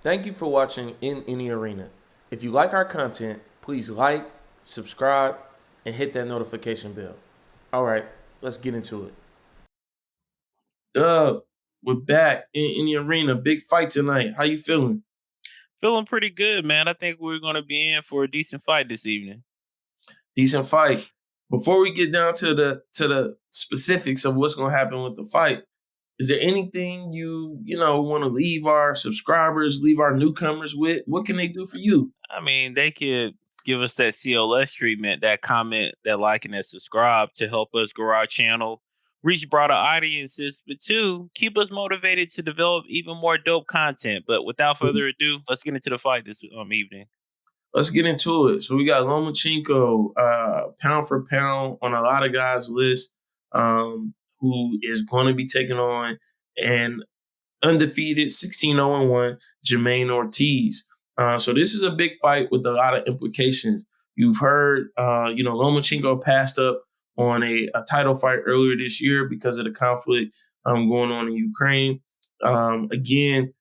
Thank you for watching In Any Arena. If you like our content, please like, subscribe, and hit that notification bell. All right, let's get into it. We're back in the arena. Big fight tonight. How you feeling? Feeling pretty good, man. I think we're going to be in for a decent fight this evening. Decent fight. Before we get down to the specifics of what's going to happen with the fight, is there anything you want to leave our subscribers, leave our newcomers with? What can they do for you? I mean, they could give us that CLS treatment, that comment, that like, and that subscribe to help us grow our channel, reach broader audiences, but two, keep us motivated to develop even more dope content. But without further ado, let's get into the fight this evening. Let's get into it. So we got Lomachenko, pound for pound on a lot of guys' list, who is going to be taking on an undefeated 16-0-1 Jamaine Ortiz. So this is a big fight with a lot of implications. You've heard, Lomachenko passed up on a title fight earlier this year because of the conflict going on in Ukraine. Again,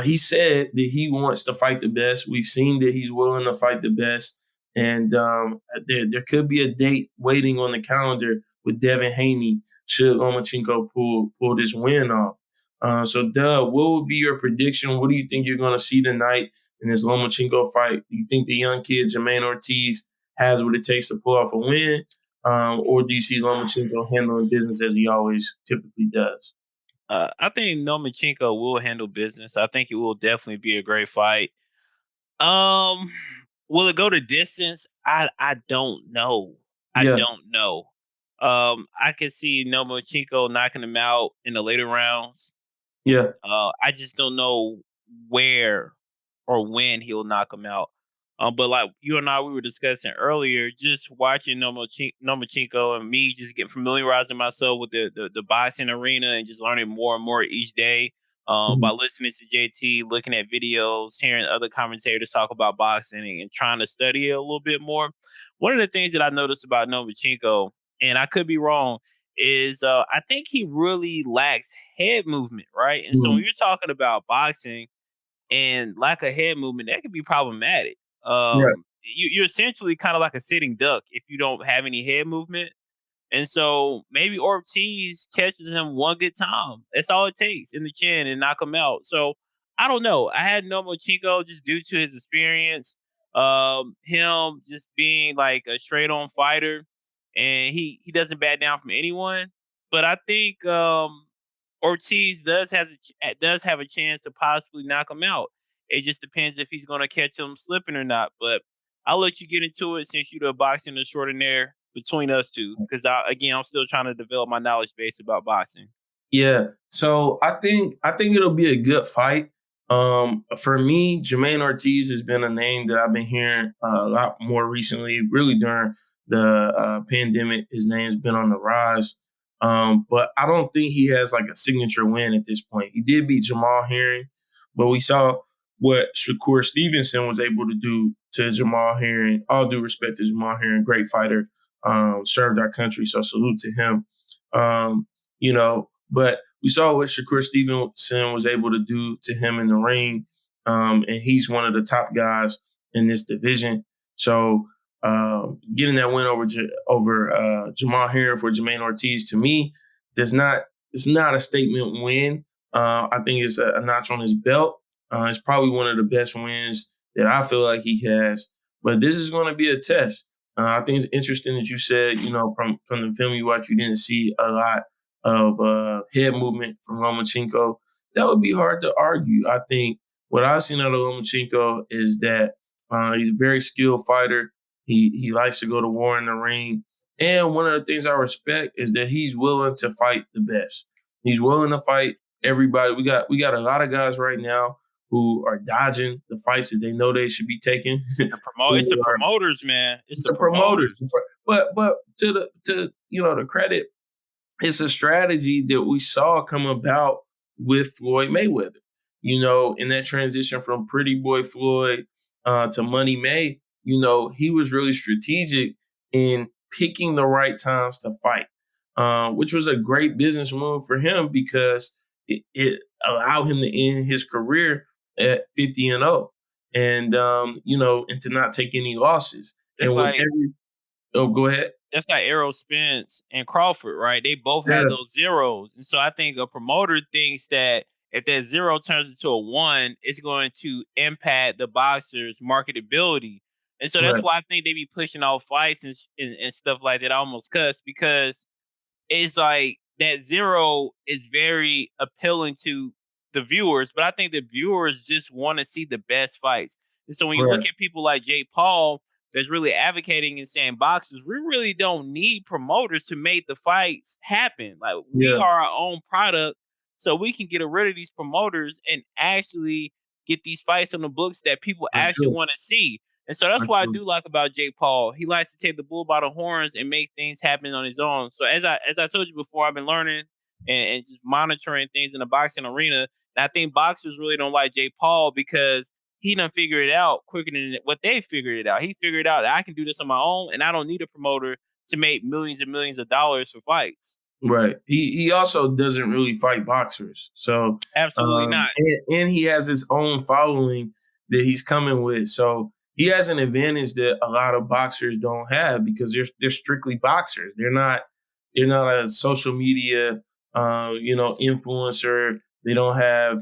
he said that he wants to fight the best. We've seen that he's willing to fight the best. And there could be a date waiting on the calendar with Devin Haney should Lomachenko pull this win off. So, what would be your prediction? What do you think you're going to see tonight in this Lomachenko fight? Do you think the young kid, Jamaine Ortiz, has what it takes to pull off a win? Or do you see Lomachenko handling business as he always typically does? I think Lomachenko will handle business. I think it will definitely be a great fight. Um, will it go to distance? I don't know. I Yeah, don't know. I can see Lomachenko knocking him out in the later rounds. yeah, I just don't know where or when he'll knock him out. But like you and I, we were discussing earlier, just watching Nomachenko and me just get familiarizing myself with the boxing arena and just learning more and more each day. By mhm, listening to JT, looking at videos, hearing other commentators talk about boxing and trying to study it a little bit more. One of the things that I noticed about Nomachenko, and I could be wrong, is I think he really lacks head movement, right? And so when mhm. you're talking about boxing and lack of head movement, that can be problematic. Right. You're essentially kind of like a sitting duck if you don't have any head movement. And so maybe Ortiz catches him one good time. That's all it takes in the chin and knock him out. So I don't know. I had no Chico just due to his experience, him just being like a straight on fighter, and he doesn't back down from anyone. But I think Ortiz does have a chance to possibly knock him out. It just depends if he's going to catch him slipping or not. But I'll let you get into it since you're the boxing extraordinaire between us two, because I'm still trying to develop my knowledge base about boxing. Yeah. So I think it'll be a good fight. For me, Jamaine Ortiz has been a name that I've been hearing a lot more recently. Really during the pandemic, his name's been on the rise. But I don't think he has like a signature win at this point. He did beat Jamal Herring, but we saw what Shakur Stevenson was able to do to Jamal Herring. All due respect to Jamal Herring, great fighter, served our country, so salute to him. But we saw what Shakur Stevenson was able to do to him in the ring, and he's one of the top guys in this division. So getting that win over Jamal Herring for Jamaine Ortiz to me it's not a statement win. I think it's a notch on his belt. It's probably one of the best wins that I feel like he has. But this is going to be a test. I think it's interesting that you said, from the film you watched, you didn't see a lot of head movement from Lomachenko. That would be hard to argue. I think what I've seen out of Lomachenko is that he's a very skilled fighter. He likes to go to war in the ring. And one of the things I respect is that he's willing to fight the best. He's willing to fight everybody. We got a lot of guys right now who are dodging the fights that they know they should be taking. It's the who are promoters, man. It's It's the the promoters. promoters. But to the credit, it's a strategy that we saw come about with Floyd Mayweather. In that transition from Pretty Boy Floyd to Money May, he was really strategic in picking the right times to fight, which was a great business move for him because it allowed him to end his career at 50-0, and and to not take any losses. It's And with like go ahead. that's like Errol Spence and Crawford, right? They both had Yeah, those zeros. And so I think a promoter thinks that if that zero turns into a one, it's going to impact the boxer's marketability. And so that's right. why I think they be pushing off fights and stuff like that almost cuts, because it's like that zero is very appealing to the viewers, but I think the viewers just want to see the best fights. And so when you look Right. at people like Jake Paul that's really advocating and saying boxers, we really don't need promoters to make the fights happen. Like we Yeah, are our own product, so we can get rid of these promoters and actually get these fights on the books that people for actually sure. want to see. And so that's For what I sure. do like about Jake Paul. He likes to take the bull by the horns and make things happen on his own. So as I told you before, I've been learning and just monitoring things in the boxing arena. And I think boxers really don't like Jake Paul because he done figured it out quicker than what they figured it out. He figured out that I can do this on my own and I don't need a promoter to make millions and millions of dollars for fights. Right. He also doesn't really fight boxers. So Absolutely not. and he has his own following that he's coming with. So he has an advantage that a lot of boxers don't have because they're strictly boxers. They're not a social media influencer. They don't have,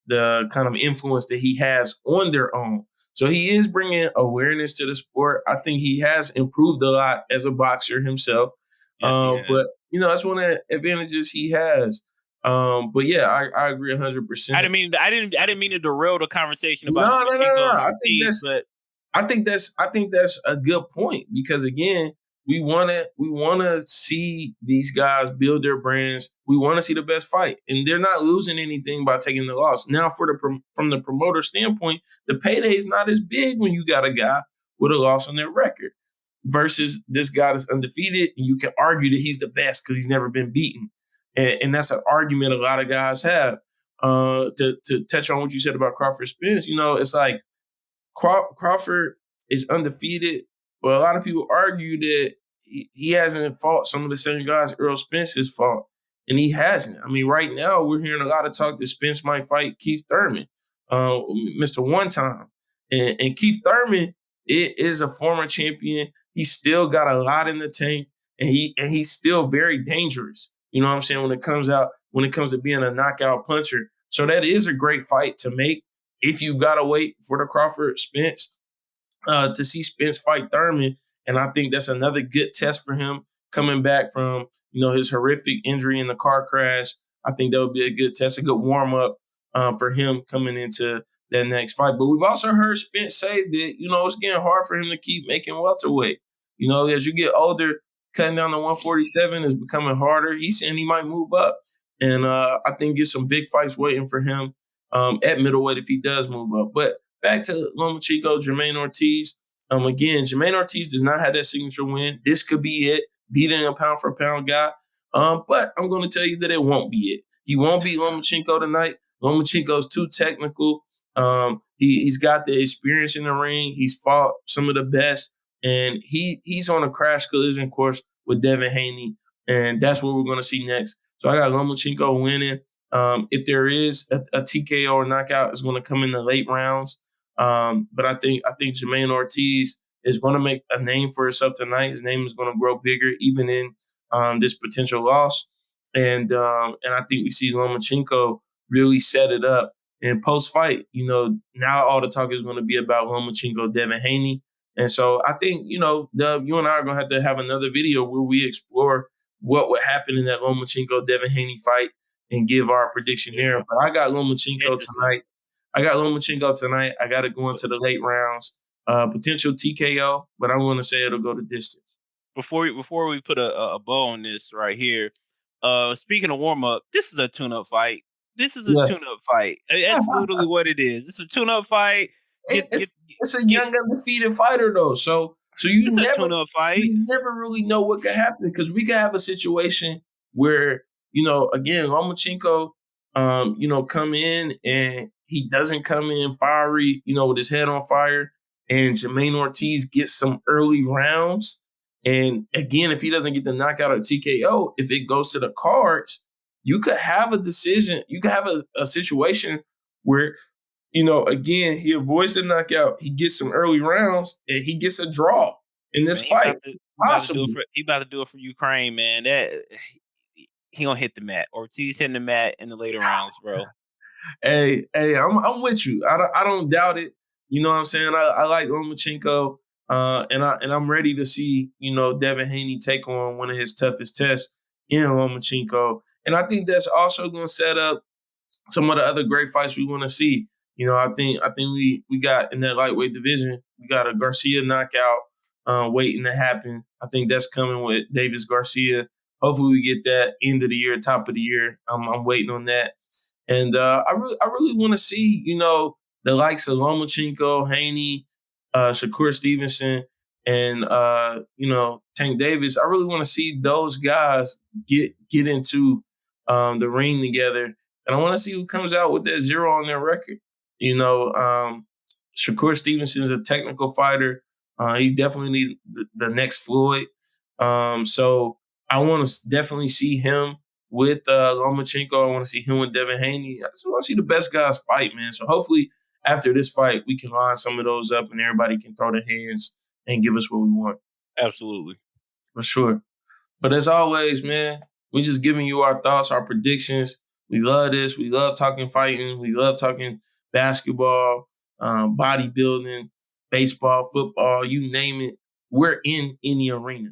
the kind of influence that he has on their own. So he is bringing awareness to the sport. I think he has improved a lot as a boxer himself. Yes, he has. But that's one of the advantages he has. But yeah, I agree 100%. I didn't mean to derail the conversation No, about no, no, no. Lomachenko and I think Ortiz, that's but I think that's a good point because again, we wanna see these guys build their brands. We want to see the best fight, and they're not losing anything by taking the loss. Now, from the promoter standpoint, the payday is not as big when you got a guy with a loss on their record versus this guy that's undefeated, and you can argue that he's the best because he's never been beaten, and that's an argument a lot of guys have. To touch on what you said about Crawford Spence, it's like Crawford is undefeated, but a lot of people argue that he hasn't fought some of the same guys Earl Spence has fought, and he hasn't. I mean, right now we're hearing a lot of talk that Spence might fight Keith Thurman, Mr. One Time, and Keith Thurman is a former champion. He's still got a lot in the tank, and he's still very dangerous. You know what I'm saying when it comes to being a knockout puncher. So that is a great fight to make if you've got to wait for the Crawford Spence to see Spence fight Thurman. And I think that's another good test for him coming back from, his horrific injury in the car crash. I think that would be a good test, a good warm up for him coming into that next fight. But we've also heard Spence say that, it's getting hard for him to keep making welterweight. As you get older, cutting down to 147 is becoming harder. He's saying he might move up. And I think get some big fights waiting for him at middleweight if he does move up. But back to Lomachenko, Jamaine Ortiz. Again, Jamaine Ortiz does not have that signature win. This could be it, beating a pound for pound guy. But I'm going to tell you that it won't be it. He won't beat Lomachenko tonight. Lomachenko's too technical. He's got the experience in the ring. He's fought some of the best, and he's on a crash collision course with Devin Haney, and that's what we're going to see next. So I got Lomachenko winning. If there is a TKO or knockout, it's going to come in the late rounds. But I think Jamaine Ortiz is going to make a name for himself tonight. His name is going to grow bigger, even in this potential loss. And I think we see Lomachenko really set it up. And post fight, now all the talk is going to be about Lomachenko, Devin Haney. And so I think, Dub, you and I are going to have another video where we explore what would happen in that Lomachenko, Devin Haney fight and give our prediction there. yeah, But I got Lomachenko tonight. I got to go into the late rounds. Potential TKO, but I'm going to say it'll go the distance. Before we put a bow on this right here, speaking of warm up, this is a tune up fight. This is a Yeah. tune up fight. That's literally what it is. It's a tune up fight. It's a young undefeated fighter though, so It's a tune up fight. you never really know what could happen because we could have a situation where again Lomachenko, come in and he doesn't come in fiery, with his head on fire, and Jamaine Ortiz gets some early rounds, and again if he doesn't get the knockout or TKO, if it goes to the cards, you could have a decision, you could have a situation where again, he avoids the knockout. He gets some early rounds, and he gets a draw in this Man, fight. he about to do it Possibly. for he about to do it for Ukraine, man. That he gonna hit the mat. Ortiz hitting the mat in the later rounds, bro. Hey, I'm with you. I don't doubt it. You know what I'm saying? I like Lomachenko, and I'm ready to see Devin Haney take on one of his toughest tests in Lomachenko, and I think that's also going to set up some of the other great fights we want to see. I think we got in that lightweight division, we got a Garcia knockout waiting to happen. I think that's coming with Davis Garcia. Hopefully, we get that end of the year, top of the year. I'm waiting on that. And I really want to see, the likes of Lomachenko, Haney, Shakur Stevenson, and Tank Davis. I really want to see those guys get into the ring together, and I want to see who comes out with that 0 on their record. Shakur Stevenson is a technical fighter. He's definitely the next Floyd. So I want to definitely see him with Lomachenko. I want to see him with Devin Haney. I just want to see the best guys fight, man. So hopefully after this fight, we can line some of those up and everybody can throw their hands and give us what we want. Absolutely. For sure. But as always, man, we just giving you our thoughts, our predictions. We love this. We love talking fighting. We love talking basketball, bodybuilding, baseball, football, you name it. We're in any arena.